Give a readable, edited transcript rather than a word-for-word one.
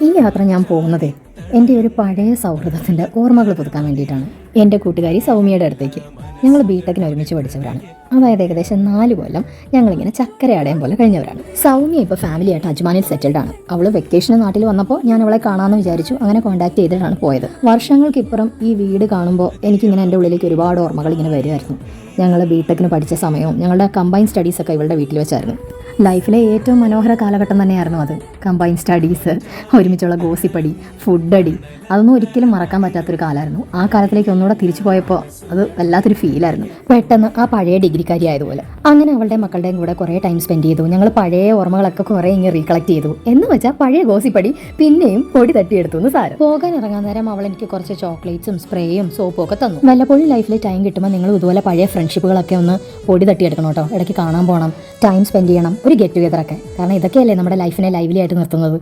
ഈ യാത്ര ഞാൻ പോകുന്നതേ എൻ്റെ ഒരു പഴയ സൗഹൃദത്തിൻ്റെ ഓർമ്മകൾ പുതുക്കാൻ വേണ്ടിയിട്ടാണ്. എൻ്റെ കൂട്ടുകാരി സൗമ്യയുടെ അടുത്തേക്ക്. ഞങ്ങൾ ബിടെക്കിന് ഒരുമിച്ച് പഠിച്ചവരാണ്. അതായത് ഏകദേശം 4 കൊല്ലം ഞങ്ങളിങ്ങനെ ചക്കരയടയം പോലെ കഴിഞ്ഞവരാണ്. സൗമ്യ ഇപ്പോൾ ഫാമിലിയായിട്ട് അജ്മാനിൽ സെറ്റിൽഡ് ആണ്. അവൾ വെക്കേഷന് നാട്ടിൽ വന്നപ്പോൾ ഞാൻ അവളെ കാണാമെന്ന് വിചാരിച്ചു. അങ്ങനെ കോൺടാക്ട് ചെയ്തിട്ടാണ് പോയത്. വർഷങ്ങൾക്കിപ്പുറം ഈ വീട് കാണുമ്പോൾ എനിക്കിങ്ങനെ എൻ്റെ ഉള്ളിലേക്ക് ഒരുപാട് ഓർമ്മകൾ ഇങ്ങനെ വരുമായിരുന്നു. ഞങ്ങൾ ബിടെക്കിന് പഠിച്ച സമയവും ഞങ്ങളുടെ കമ്പൈൻ സ്റ്റഡീസൊക്കെ ഇവളുടെ വീട്ടിൽ വെച്ചായിരുന്നു. ലൈഫിലെ ഏറ്റവും മനോഹര കാലഘട്ടം തന്നെയായിരുന്നു അത്. കമ്പൈൻ സ്റ്റഡീസ്, ഒരുമിച്ചുള്ള ഗോസിപ്പടി, ഫുഡടി, അതൊന്നും ഒരിക്കലും മറക്കാൻ പറ്റാത്തൊരു കാലമായിരുന്നു. ആ കാലത്തിലേക്ക് ഒന്നുകൂടെ തിരിച്ചു പോയപ്പോൾ അത് വല്ലാത്തൊരു ഫീലായിരുന്നു. പെട്ടെന്ന് ആ പഴയ ഡിഗ്രിക്കാരി ആയതുപോലെ. അങ്ങനെ അവളുടെ മക്കളുടെയും കൂടെ കുറേ ടൈം സ്പെൻഡ് ചെയ്തു. ഞങ്ങൾ പഴയ ഓർമ്മകളൊക്കെ കുറേ ഇങ്ങനെ റീകളക്ട് ചെയ്തു. എന്ന് വെച്ചാൽ പഴയ ഗോസിപ്പടി പിന്നെയും പൊടി തട്ടിയെടുത്തു എന്ന് സാരം. പോകാൻ ഇറങ്ങാൻ നേരം അവൾ എനിക്ക് കുറച്ച് ചോക്ലേറ്റ്സും സ്പ്രേയും സോപ്പും ഒക്കെ തന്നു. വല്ലപ്പോഴും ലൈഫിൽ ടൈം കിട്ടുമ്പോൾ നിങ്ങൾ ഇതുപോലെ പഴയ ഫ്രണ്ട്ഷിപ്പുകളൊക്കെ ഒന്ന് പൊടി തട്ടിയെടുക്കണം കേട്ടോ. ഇടയ്ക്ക് കാണാൻ പോകണം, ടൈം സ്പെൻഡ് ചെയ്യണം, ഒരു ഗെറ്റ് ടുഗെദർ ഒക്കെ. കാരണം ഇതൊക്കെയല്ലേ നമ്മുടെ ലൈഫിനെ ലൈവ്ലി ആയിട്ട് നിർത്തുന്നത്.